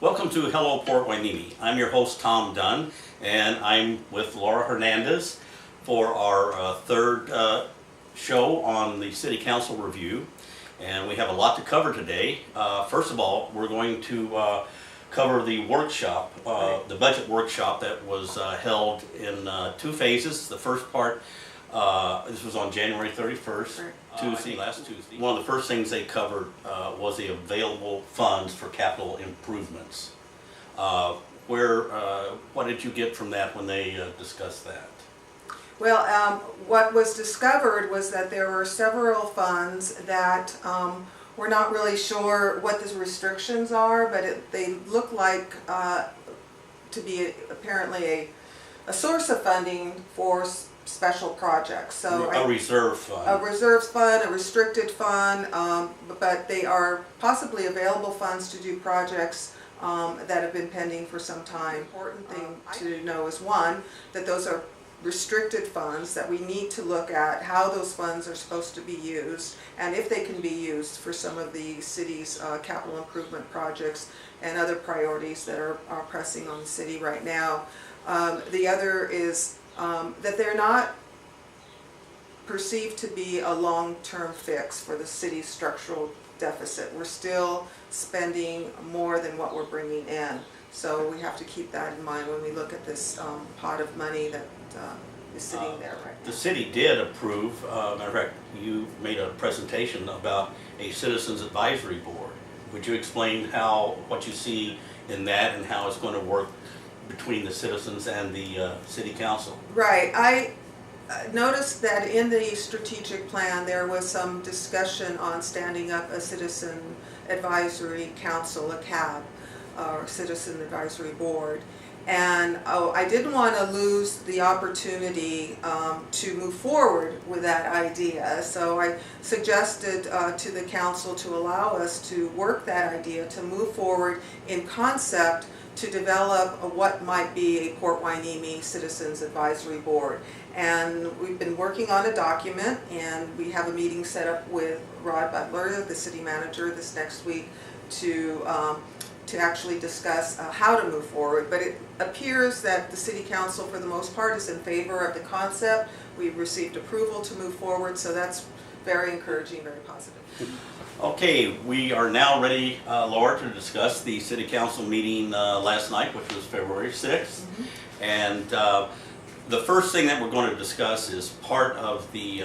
Welcome to Hello Port Hueneme. I'm your host Tom Dunn, and I'm with Laura Hernandez for our third show on the City Council Review. And we have a lot to cover today. First of all, we're going to cover the workshop, the budget workshop that was held in two phases. The first part, this was on January 31st, last Tuesday. One of the first things they covered was the available funds for capital improvements. What did you get from that when they discussed that? Well, what was discovered was that there were several funds that we're not really sure what the restrictions are, but they look like to be apparently a source of funding for special projects. So a reserve fund. A reserve fund, a restricted fund, but they are possibly available funds to do projects that have been pending for some time. Important thing to know is, one, that those are restricted funds, that we need to look at how those funds are supposed to be used and if they can be used for some of the city's capital improvement projects and other priorities that are pressing on the city right now. The other is that they're not perceived to be a long-term fix for the city's structural deficit. We're still spending more than what we're bringing in. So we have to keep that in mind when we look at this pot of money that is sitting there right now. The city did approve, matter of fact, you made a presentation about a Citizens Advisory Board. Would you explain what you see in that and how it's going to work between the citizens and the city council? Right. I noticed that in the strategic plan there was some discussion on standing up a Citizen Advisory Council, a CAB, or Citizen Advisory Board. And I didn't want to lose the opportunity to move forward with that idea. So I suggested to the council to allow us to work that idea, to move forward in concept to develop what might be a Port Hueneme Citizens Advisory Board. And we've been working on a document, and we have a meeting set up with Rod Butler, the city manager, this next week to actually discuss how to move forward. But it appears that the city council for the most part is in favor of the concept. We've received approval to move forward, so that's very encouraging, very positive. Okay, we are now ready, Laura, to discuss the city council meeting last night, which was February 6th. Mm-hmm. And the first thing that we're going to discuss is part of the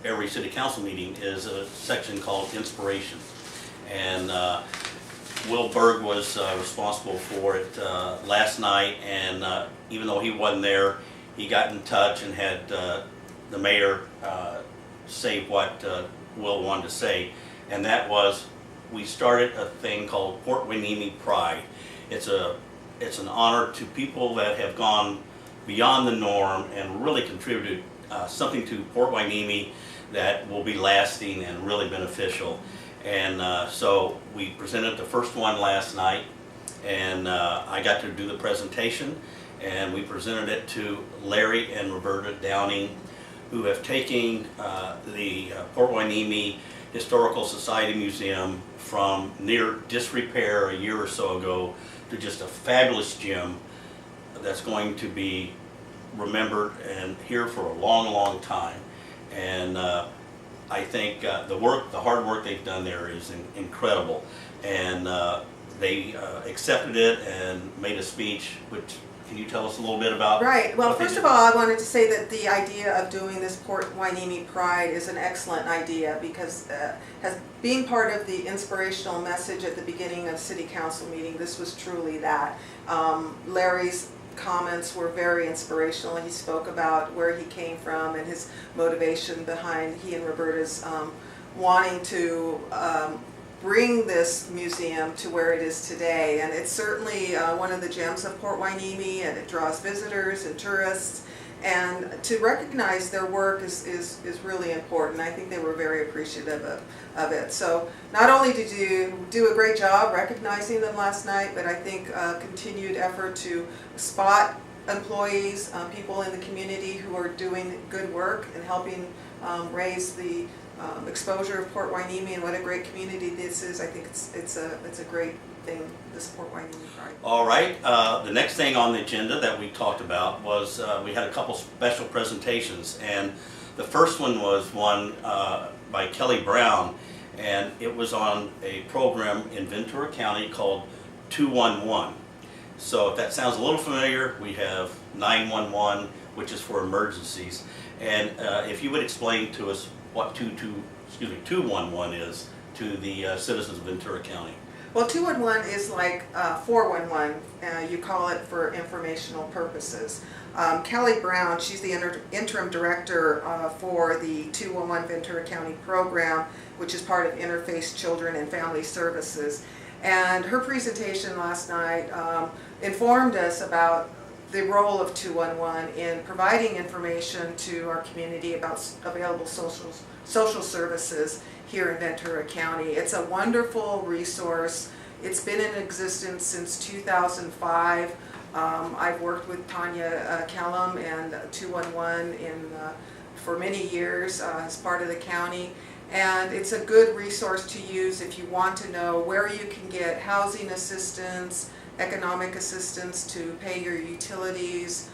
every city council meeting is a section called Inspiration. And Will Berg was responsible for it last night, and even though he wasn't there, he got in touch and had the mayor say what Will wanted to say, and that was, we started a thing called Port Hueneme Pride. It's an honor to people that have gone beyond the norm and really contributed something to Port Hueneme that will be lasting and really beneficial. And so we presented the first one last night, and I got to do the presentation, and we presented it to Larry and Roberta Downing, who have taken the Port Hueneme Historical Society Museum from near disrepair a year or so ago to just a fabulous gym that's going to be remembered and here for a long, long time. And I think the hard work they've done there is incredible, and they accepted it and made a speech. Which, can you tell us a little bit about? Right. Well, first of all, I wanted to say that the idea of doing this Port Hueneme Pride is an excellent idea, because as being part of the inspirational message at the beginning of City Council meeting, this was truly that. Larry's comments were very inspirational. He spoke about where he came from and his motivation behind he and Roberta's wanting to bring this museum to where it is today. And it's certainly one of the gems of Port Hueneme, and it draws visitors and tourists. And to recognize their work is really important. I think they were very appreciative of it. So not only did you do a great job recognizing them last night, but I think continued effort to spot employees, people in the community who are doing good work and helping raise the exposure of Port Hueneme and what a great community this is. I think it's a great thing, this Port Hueneme Pride. All right, the next thing on the agenda that we talked about was we had a couple special presentations, and the first one was one by Kelly Brown, and it was on a program in Ventura County called 211. So if that sounds a little familiar, we have 911, which is for emergencies. And if you would explain to us what 211 is to the citizens of Ventura County. Well, 211 is like 411. You call it for informational purposes. Kelly Brown, she's the interim director for the 211 Ventura County program, which is part of Interface Children and Family Services. And her presentation last night informed us about the role of 211 in providing information to our community about available social services here in Ventura County. It's a wonderful resource. It's been in existence since 2005. I've worked with Tanya Kellum and 211 for many years as part of the county. And it's a good resource to use if you want to know where you can get housing assistance, economic assistance to pay your utilities,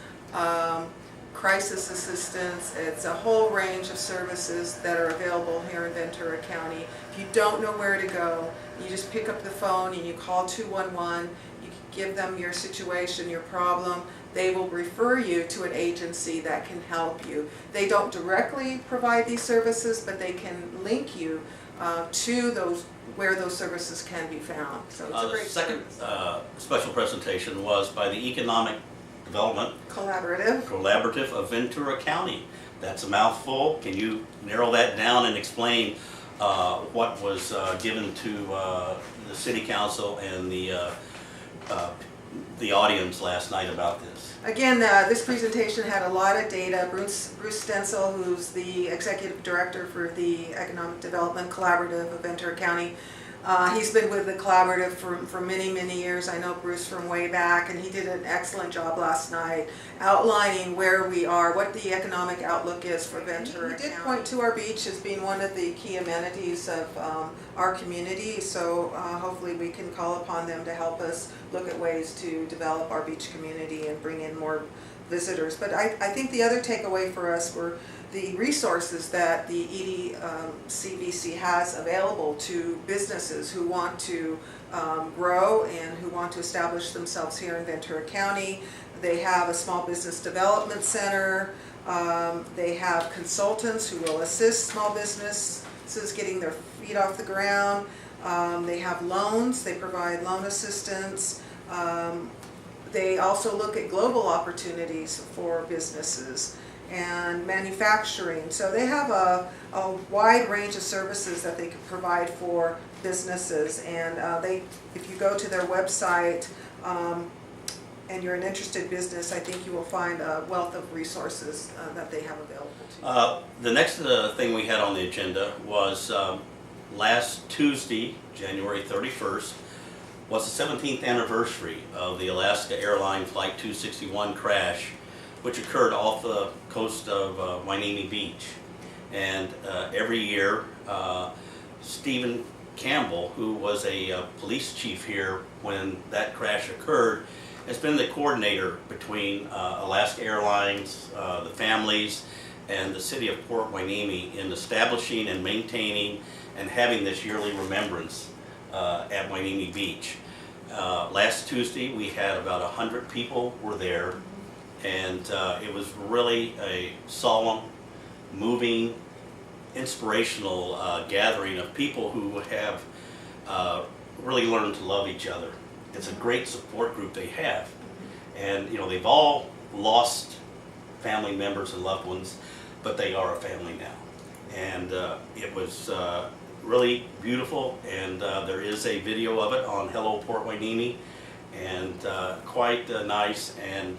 crisis assistance. It's a whole range of services that are available here in Ventura County. If you don't know where to go, you just pick up the phone and you call 211. You give them your situation, your problem. They will refer you to an agency that can help you. They don't directly provide these services, but they can link you to those where those services can be found. So it's a great The second service. special presentation was by the Economic Development Collaborative of Ventura County. That's a mouthful. Can you narrow that down and explain what was given to the City Council and the audience last night about this? Again, this presentation had a lot of data. Bruce Stencil, who's the Executive Director for the Economic Development Collaborative of Ventura County, he's been with the collaborative for many, many years. I know Bruce from way back, and he did an excellent job last night outlining where we are, what the economic outlook is for Ventura County. He did point to our beach as being one of the key amenities of our community, so hopefully we can call upon them to help us look at ways to develop our beach community and bring in more visitors. But I think the other takeaway for us were the resources that the EDCVC has available to businesses who want to grow and who want to establish themselves here in Ventura County. They have a small business development center. They have consultants who will assist small businesses getting their feet off the ground. They have loans. They provide loan assistance. They also look at global opportunities for businesses and manufacturing. So they have a wide range of services that they can provide for businesses. And if you go to their website and you're an interested business, I think you will find a wealth of resources that they have available to you. The next thing we had on the agenda was last Tuesday, January 31st, was the 17th anniversary of the Alaska Airline Flight 261 crash, which occurred off the coast of Hueneme Beach. And every year, Stephen Campbell, who was a police chief here when that crash occurred, has been the coordinator between Alaska Airlines, the families, and the city of Port Hueneme in establishing and maintaining and having this yearly remembrance at Hueneme Beach. Last Tuesday, we had about 100 people were there. And it was really a solemn, moving, inspirational gathering of people who have really learned to love each other. It's a great support group they have. And you know, they've all lost family members and loved ones, but they are a family now. And it was really beautiful, and there is a video of it on Hello Port Hueneme, and quite nice. And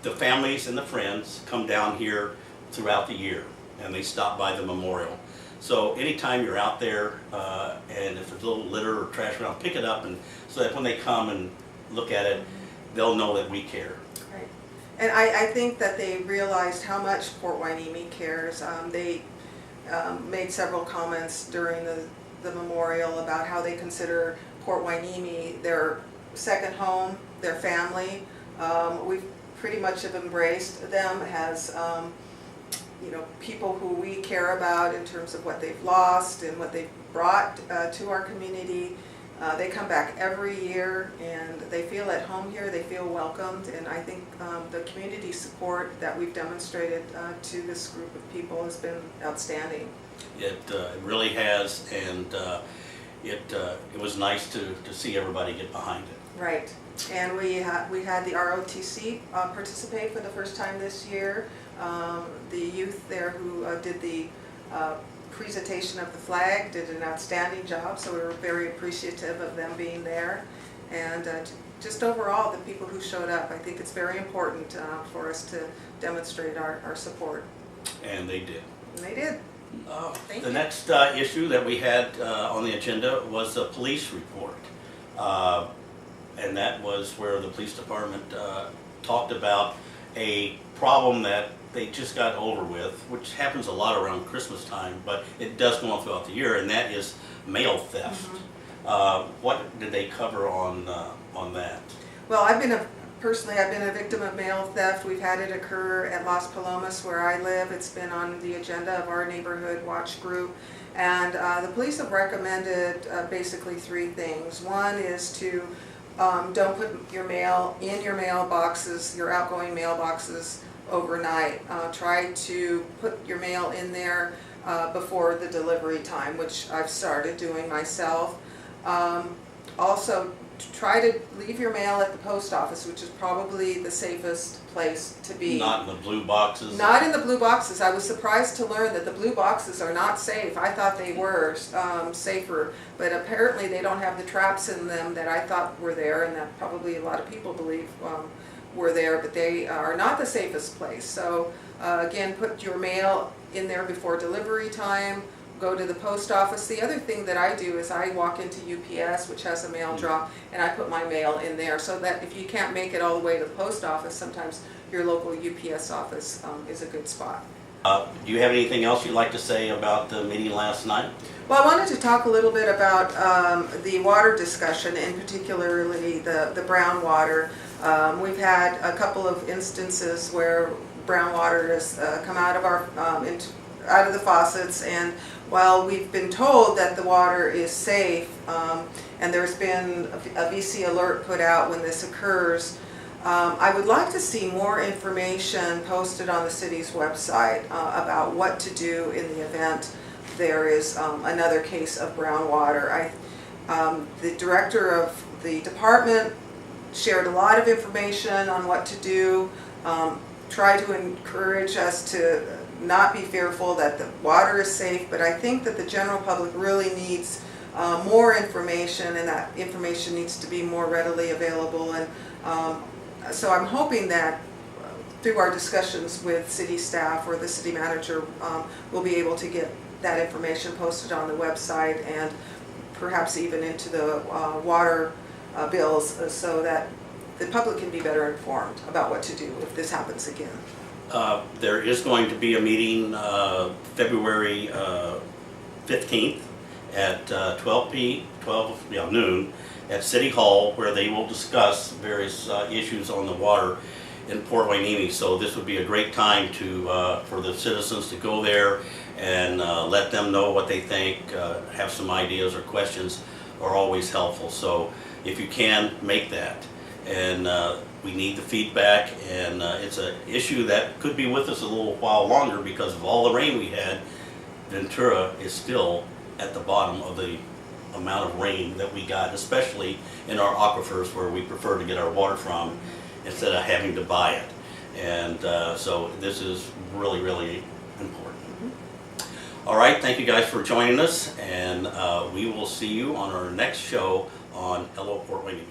the families and the friends come down here throughout the year, and they stop by the memorial. So anytime you're out there, and if there's a little litter or trash around, pick it up, and so that when they come and look at it, they'll know that we care. Right. And I think that they realized how much Port Hueneme cares. They made several comments during the memorial about how they consider Port Hueneme their second home, their family. We've pretty much have embraced them as people who we care about in terms of what they've lost and what they've brought to our community. They come back every year and they feel at home here, they feel welcomed, and I think the community support that we've demonstrated to this group of people has been outstanding. It really has, and it was nice to see everybody get behind it. Right, and we had the ROTC participate for the first time this year. The youth there who did the presentation of the flag did an outstanding job, so we were very appreciative of them being there. And just overall, the people who showed up, I think it's very important for us to demonstrate our support. And they did. And they did. The next issue that we had on the agenda was the police report. And that was where the police department talked about a problem that they just got over with, which happens a lot around Christmas time, but it does go on throughout the year, and that is mail theft. What did they cover on that? Well, personally, I've been a victim of mail theft. We've had it occur at Las Palomas, where I live. It's been on the agenda of our neighborhood watch group. And the police have recommended basically 3 things. One is to don't put your mail in your mailboxes, your outgoing mailboxes, overnight. Try to put your mail in there before the delivery time, which I've started doing myself. Also, try to leave your mail at the post office, which is probably the safest place to be. Not in the blue boxes? Not in the blue boxes. I was surprised to learn that the blue boxes are not safe. I thought they were safer, but apparently they don't have the traps in them that I thought were there, and that probably a lot of people believe were there, but they are not the safest place. So again, put your mail in there before delivery time. Go to the post office. The other thing that I do is I walk into UPS, which has a mail drop, and I put my mail in there, so that if you can't make it all the way to the post office, sometimes your local UPS office is a good spot. Do you have anything else you'd like to say about the meeting last night? Well, I wanted to talk a little bit about the water discussion, and particularly the brown water. We've had a couple of instances where brown water has come out of out of the faucets, and while we've been told that the water is safe, and there's been a VC alert put out when this occurs, I would like to see more information posted on the city's website about what to do in the event there is another case of brown water. The director of the department shared a lot of information on what to do, try to encourage us to not be fearful that the water is safe, but I think that the general public really needs more information, and that information needs to be more readily available. And so I'm hoping that through our discussions with city staff or the city manager, we'll be able to get that information posted on the website and perhaps even into the water bills, so that the public can be better informed about what to do if this happens again. There is going to be a meeting February 15th at 12 noon at City Hall, where they will discuss various issues on the water in Port Hueneme. So this would be a great time for the citizens to go there and let them know what they think, have some ideas or questions are always helpful. So if you can, make that. And we need the feedback, and it's an issue that could be with us a little while longer because of all the rain we had. Ventura is still at the bottom of the amount of rain that we got, especially in our aquifers where we prefer to get our water from instead of having to buy it. And so this is really, really important. All right, thank you guys for joining us, and we will see you on our next show on Hello Port Hueneme.